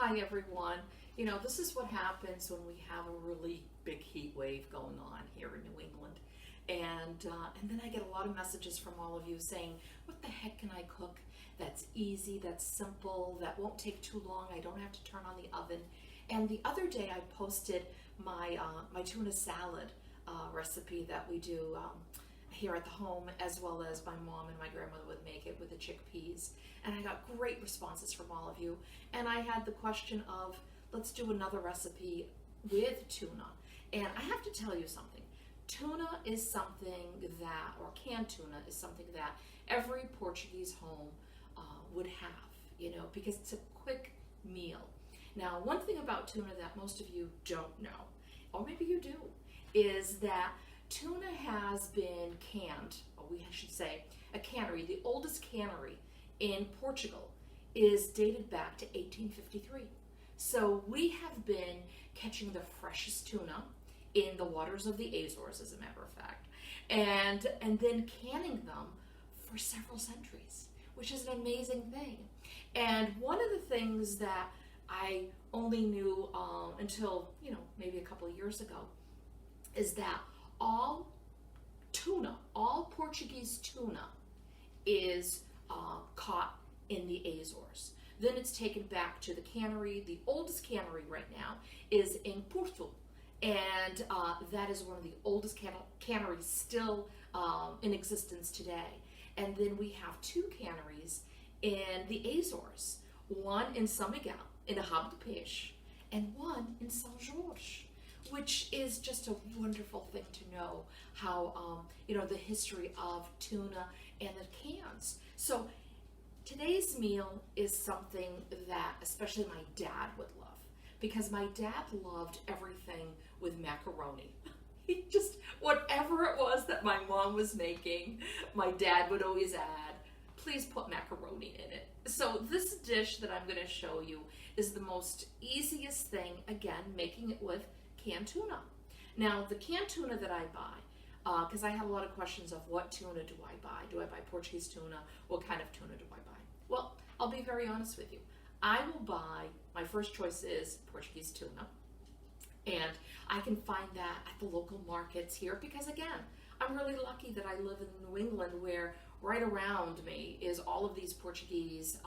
Hi everyone. You know, this is what happens when we have a really big heat wave going on here in New England. And then I get a lot of messages from all of you saying, what the heck can I cook that's easy, that's simple, that won't take too long, I don't have to turn on the oven. And the other day I posted my tuna salad recipe that we do here at the home, as well as my mom and my grandmother would make it with the chickpeas. And I got great responses from all of you. And I had the question of, let's do another recipe with tuna. And I have to tell you something. Tuna is something that, or canned tuna is something that every Portuguese home would have, you know, because it's a quick meal. Now, one thing about tuna that most of you don't know, or maybe you do, is that tuna has been canned, or we should say a cannery. The oldest cannery in Portugal is dated back to 1853. So we have been catching the freshest tuna in the waters of the Azores, as a matter of fact, and then canning them for several centuries, which is an amazing thing. And one of the things that I only knew until, you know, maybe a couple of years ago, is that all tuna, all Portuguese tuna is caught in the Azores. Then it's taken back to the cannery. The oldest cannery right now is in Porto, and that is one of the oldest canneries still in existence today. And then we have two canneries in the Azores, one in São Miguel, in Rabo de Peixe, and one in São Jorge, which is just a wonderful thing to know how, you know, the history of tuna and the cans. So today's meal is something that especially my dad would love, because my dad loved everything with macaroni. He just, whatever it was that my mom was making, my dad would always add, please put macaroni in it. So this dish that I'm going to show you is the most easiest thing, again, making it with canned tuna. Now, the canned tuna that I buy, because I have a lot of questions of what tuna do I buy? Do I buy Portuguese tuna? What kind of tuna do I buy? Well, I'll be very honest with you. I will buy, my first choice is Portuguese tuna. And I can find that at the local markets here because, again, I'm really lucky that I live in New England, where right around me is all of these Portuguese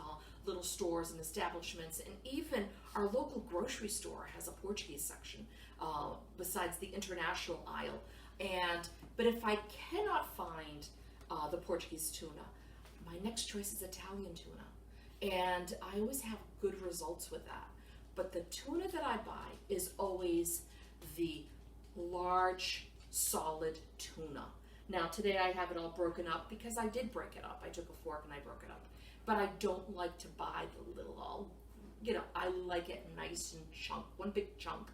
little stores and establishments, and even our local grocery store has a Portuguese section besides the international aisle. But if I cannot find the Portuguese tuna, my next choice is Italian tuna, and I always have good results with that. But the tuna that I buy is always the large, solid tuna. Now today I have it all broken up because I did break it up. I took a fork and I broke it up. But I don't like to buy the little all, you know, I like it nice and chunk, one big chunk.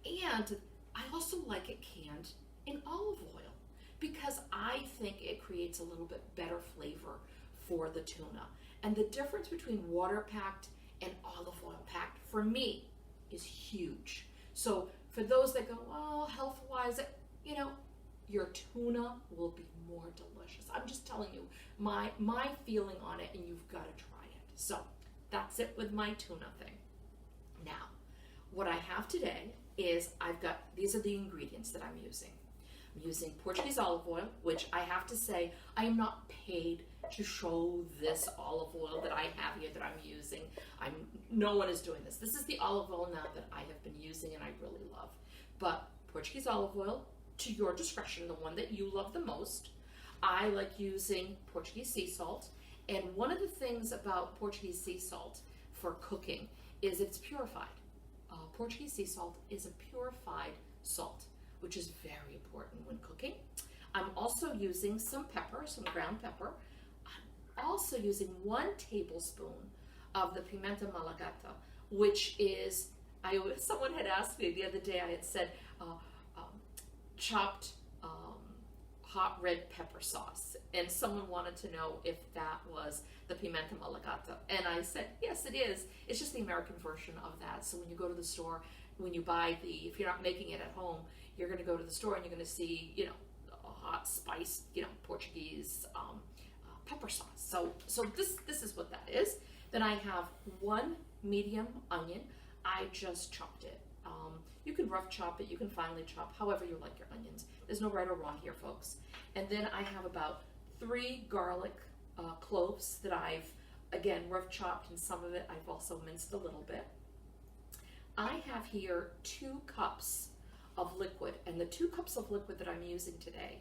And I also like it canned in olive oil because I think it creates a little bit better flavor for the tuna. And the difference between water packed and olive oil packed, for me, is huge. So for those that go, oh, health-wise, you know, your tuna will be more delicious. I'm just telling you my feeling on it, and you've got to try it. So that's it with my tuna thing. Now, what I have today is these are the ingredients that I'm using. I'm using Portuguese olive oil, which I have to say, I am not paid to show this olive oil that I have here that I'm using. No one is doing this. This is the olive oil now that I have been using and I really love. But Portuguese olive oil, to your discretion, the one that you love the most. I like using Portuguese sea salt. And one of the things about Portuguese sea salt for cooking is it's purified. Portuguese sea salt is a purified salt, which is very important when cooking. I'm also using some pepper, some ground pepper. I'm also using 1 tablespoon of the pimenta malagata, which is, someone had asked me the other day, I had said chopped hot red pepper sauce, and someone wanted to know if that was the pimenta malagata, and I said yes, it is. It's just the American version of that. So when you go to the store, when you buy if you're not making it at home, you're going to go to the store and you're going to see, you know, a hot spiced, you know, Portuguese pepper sauce. So this is what that is. Then I have 1 medium onion. I just chopped it. You can rough chop it, you can finely chop, however you like your onions. There's no right or wrong here, folks. And then I have about 3 garlic cloves that I've, again, rough chopped, and some of it I've also minced a little bit. I have here 2 cups of liquid, and the 2 cups of liquid that I'm using today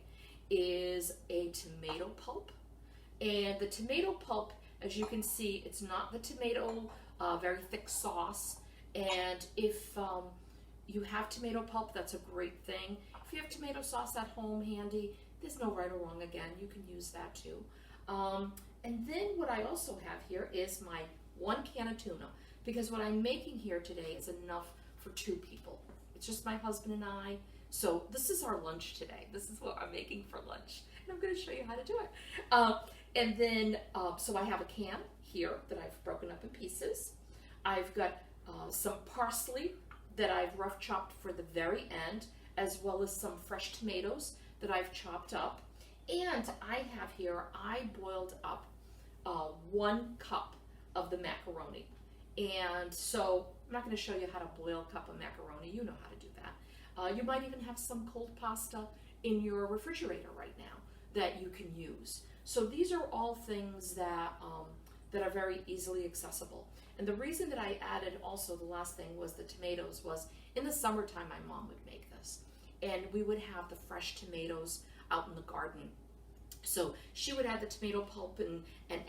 is a tomato pulp. And the tomato pulp, as you can see, it's not the tomato very thick sauce. And if you have tomato pulp, that's a great thing. If you have tomato sauce at home handy, there's no right or wrong. Again, you can use that too. And then what I also have here is my 1 can of tuna, because what I'm making here today is enough for 2 people. It's just my husband and I. So this is our lunch today. This is what I'm making for lunch. And I'm going to show you how to do it. And then, so I have a can here that I've broken up in pieces. I've got some parsley that I've rough chopped for the very end, as well as some fresh tomatoes that I've chopped up. And I have here, I boiled up 1 cup of the macaroni. And so I'm not going to show you how to boil a cup of macaroni. You know how to do that. You might even have some cold pasta in your refrigerator right now that you can use. So these are all things that that are very easily accessible. And the reason that I added also, the last thing was the tomatoes, was in the summertime my mom would make this. And we would have the fresh tomatoes out in the garden. So she would add the tomato pulp and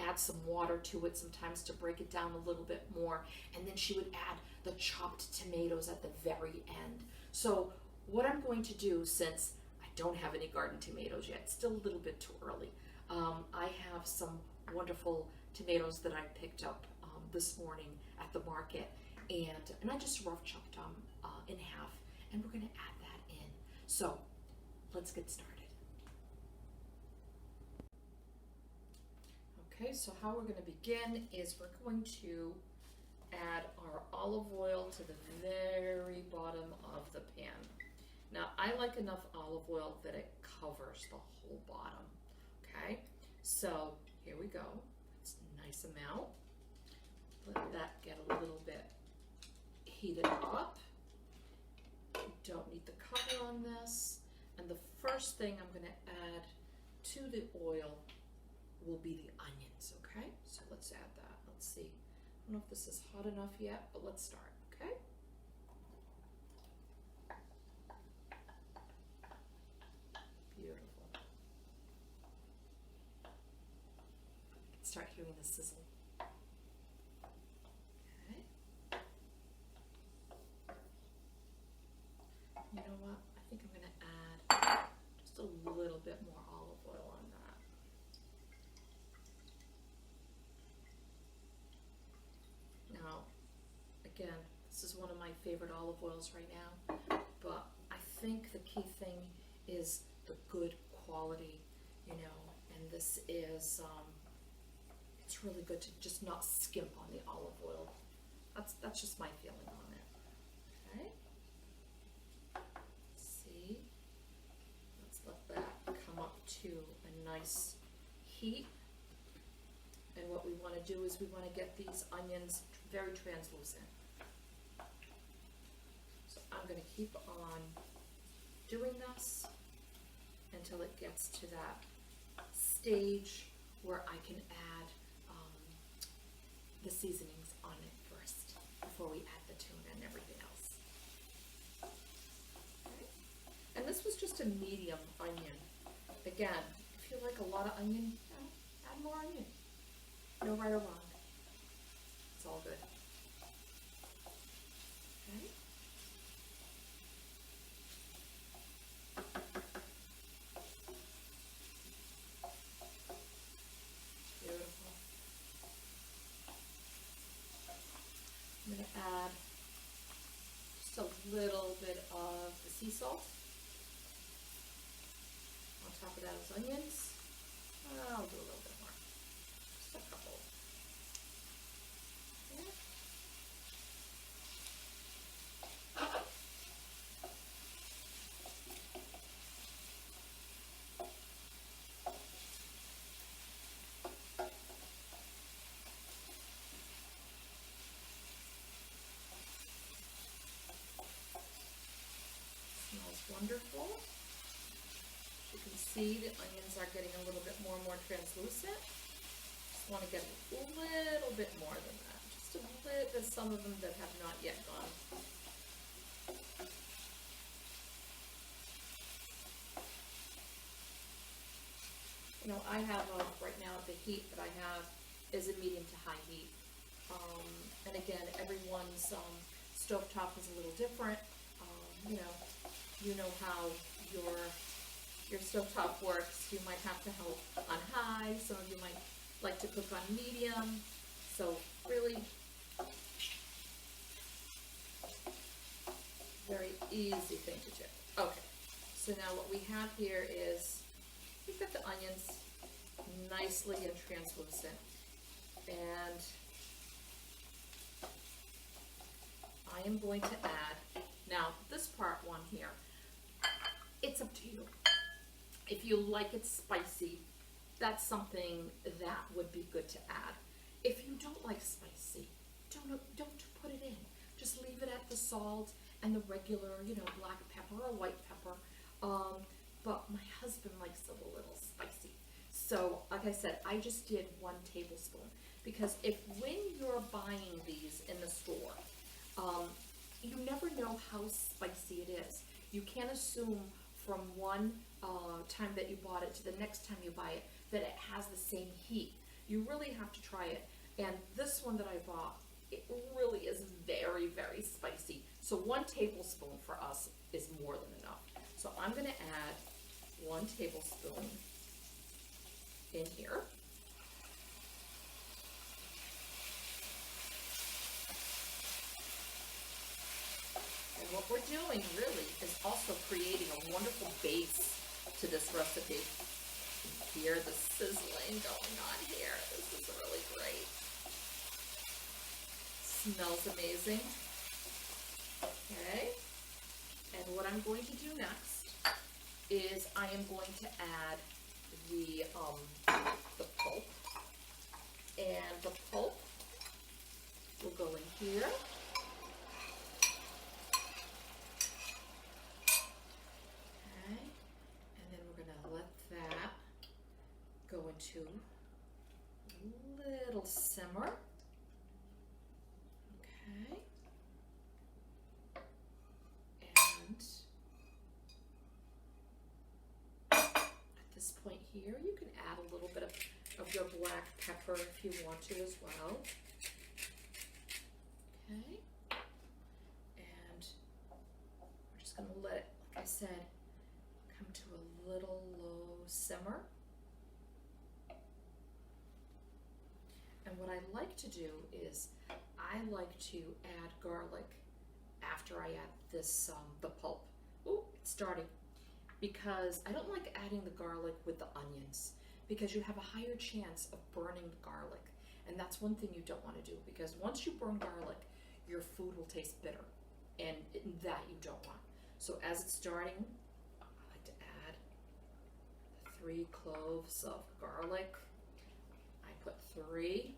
add some water to it sometimes to break it down a little bit more. And then she would add the chopped tomatoes at the very end. So what I'm going to do, since I don't have any garden tomatoes yet, it's still a little bit too early, I have some wonderful tomatoes that I picked up this morning at the market, and I just rough chopped them in half, and we're going to add that in. So let's get started. Okay, so how we're going to begin is we're going to add our olive oil to the very bottom of the pan. Now, I like enough olive oil that it covers the whole bottom. Okay, so here we go. It's a nice amount. Let that get a little bit heated up. You don't need the cover on this. And the first thing I'm going to add to the oil will be the onions, okay? So let's add that. Let's see. I don't know if this is hot enough yet, but let's start, okay? Beautiful. Start hearing the sizzle. You know what? I think I'm going to add just a little bit more olive oil on that. Now, again, this is one of my favorite olive oils right now, but I think the key thing is the good quality, you know, and this is, it's really good to just not skimp on the olive oil. That's just my feeling on it, okay? To a nice heat, and what we want to do is we want to get these onions very translucent. So I'm going to keep on doing this until it gets to that stage where I can add the seasonings on it first before we add the tuna and everything else. Okay. And this was just a medium onion. Again, if you like a lot of onion, add more onion. No right or wrong. It's all good. Okay. Beautiful. I'm going to add just a little bit of the sea salt. Top of those onions. I'll do a little bit more. Just a couple. Yeah. wonderful. You can see the onions are getting a little bit more and more translucent. Just want to get a little bit more than that. Just a bit, there's some of them that have not yet gone. You know, I have, right now, the heat that I have is a medium to high heat. And again, everyone's stovetop is a little different. You know how your stovetop works. You might have to help on high. Some of you might like to cook on medium. So really, very easy thing to do. Okay, so now what we have here is, we've got the onions nicely and translucent, and I am going to add, now this part one here, it's up to you. If you like it spicy, that's something that would be good to add. If you don't like spicy, don't put it in. Just leave it at the salt and the regular, you know, black pepper or white pepper. But my husband likes it a little spicy. So, like I said, I just did 1 tablespoon. Because when you're buying these in the store, you never know how spicy it is. You can't assume from one time that you bought it to the next time you buy it that it has the same heat. You really have to try it. And this one that I bought, it really is very, very spicy. So 1 tablespoon for us is more than enough. So I'm going to add 1 tablespoon in here. And what we're doing really is also creating a wonderful base to this recipe. Hear the sizzling going on here. This is really great. Smells amazing. Okay. And what I'm going to do next is I am going to add the pulp. And the pulp will go in here. Okay. And then we're going to let that go into a little simmer. Okay. And at this point here, you can add a little bit of your black pepper if you want to as well. Okay. And we're just going to let it, like I said, come to a little low simmer. And what I like to do is I like to add garlic after I add this, the pulp. Ooh, it's starting. Because I don't like adding the garlic with the onions because you have a higher chance of burning the garlic. And that's one thing you don't want to do, because once you burn garlic, your food will taste bitter, and that you don't want. So as it's starting, I like to add 3 cloves of garlic. I put 3,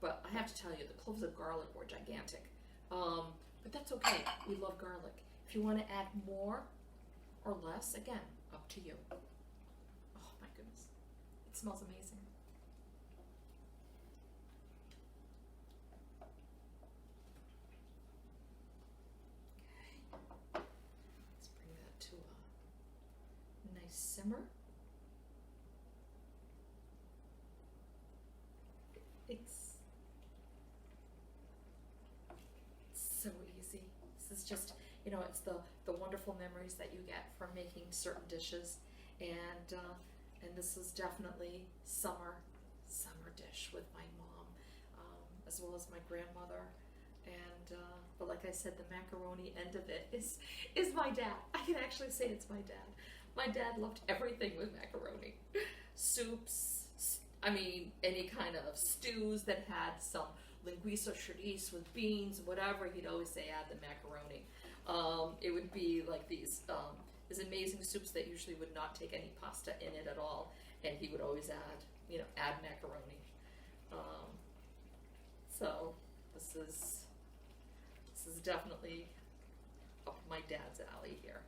but I have to tell you, the cloves of garlic were gigantic. But that's okay, we love garlic. If you want to add more or less, again, up to you. Oh my goodness, it smells amazing. Okay, let's bring that to a nice simmer. It's so easy. This is just, you know, it's the wonderful memories that you get from making certain dishes, and this is definitely summer dish with my mom, as well as my grandmother, and but like I said, the macaroni end of it is my dad. I can actually say it's my dad. My dad loved everything with macaroni, soups. I mean, any kind of stews that had some linguiça chorizo with beans, whatever, he'd always say add the macaroni. It would be like these amazing soups that usually would not take any pasta in it at all, and he would always add macaroni. So this is definitely up my dad's alley here.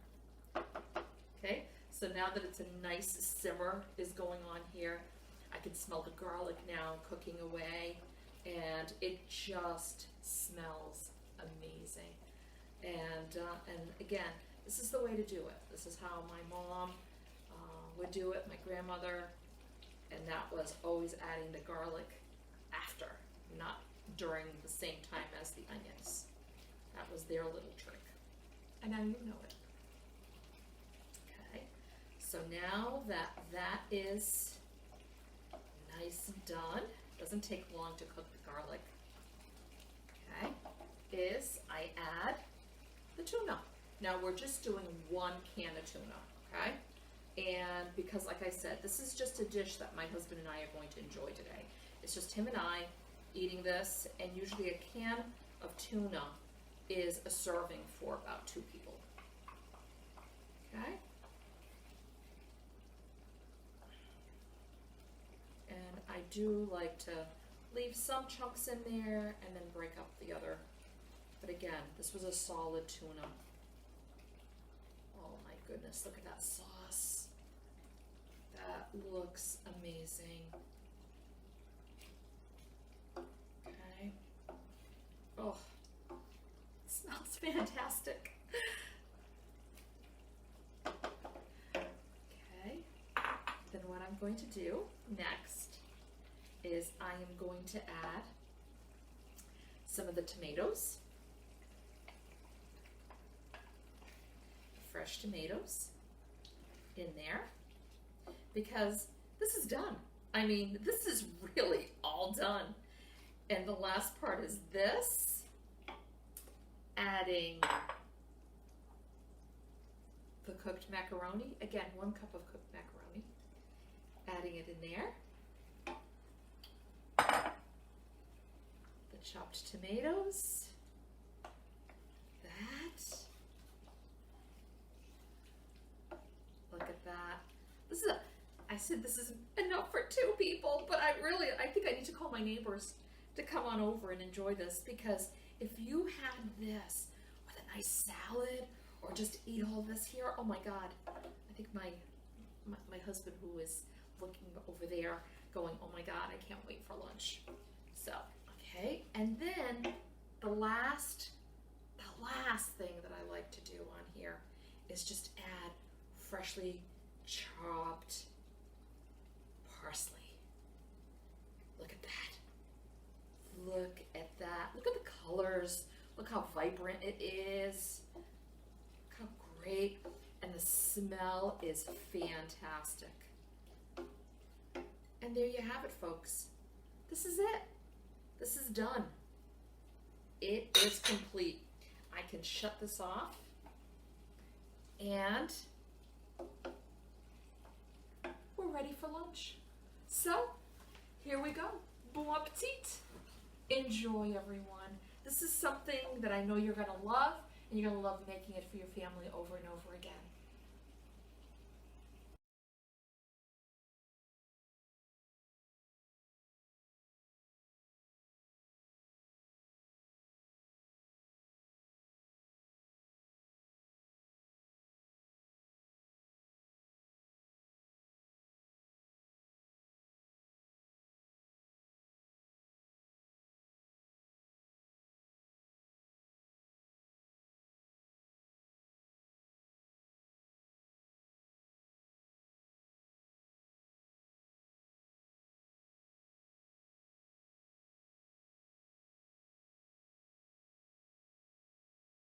Okay, so now that it's a nice simmer is going on here, I can smell the garlic now cooking away, and it just smells amazing. And again, this is the way to do it. This is how my mom would do it, my grandmother, and that was always adding the garlic after, not during the same time as the onions. That was their little trick. And now you know it. Okay, so now that that is nice and done, doesn't take long to cook the garlic, okay, is I add the tuna. Now we're just doing 1 can of tuna, okay? And because, like I said, this is just a dish that my husband and I are going to enjoy today. It's just him and I eating this, and usually a can of tuna is a serving for about 2 people. Okay? And I do like to leave some chunks in there and then break up the other. But again, this was a solid tuna. Oh my goodness, look at that sauce. That looks amazing. Okay. Oh, it smells fantastic. Okay. Then what I'm going to do next is I am going to add some of the tomatoes. Fresh tomatoes in there, because this is done. I mean, this is really all done. And the last part is this, adding the cooked macaroni. Again, 1 cup of cooked macaroni. Adding it in there. The chopped tomatoes. That. Look at that. This is I said this is enough for 2 people, but I think I need to call my neighbors to come on over and enjoy this, because if you had this with a nice salad or just eat all this here, oh my God. I think my husband, who is looking over there, going, oh my God, I can't wait for lunch. So, okay, and then the last thing that I like to do on here is just add freshly chopped parsley. Look at that. Look at that. Look at the colors. Look how vibrant it is. Look how great. And the smell is fantastic. And there you have it, folks. This is it. This is done. It is complete. I can shut this off, and we're ready for lunch. So, here we go. Bon appetit. Enjoy, everyone. This is something that I know you're going to love, and you're going to love making it for your family over and over again.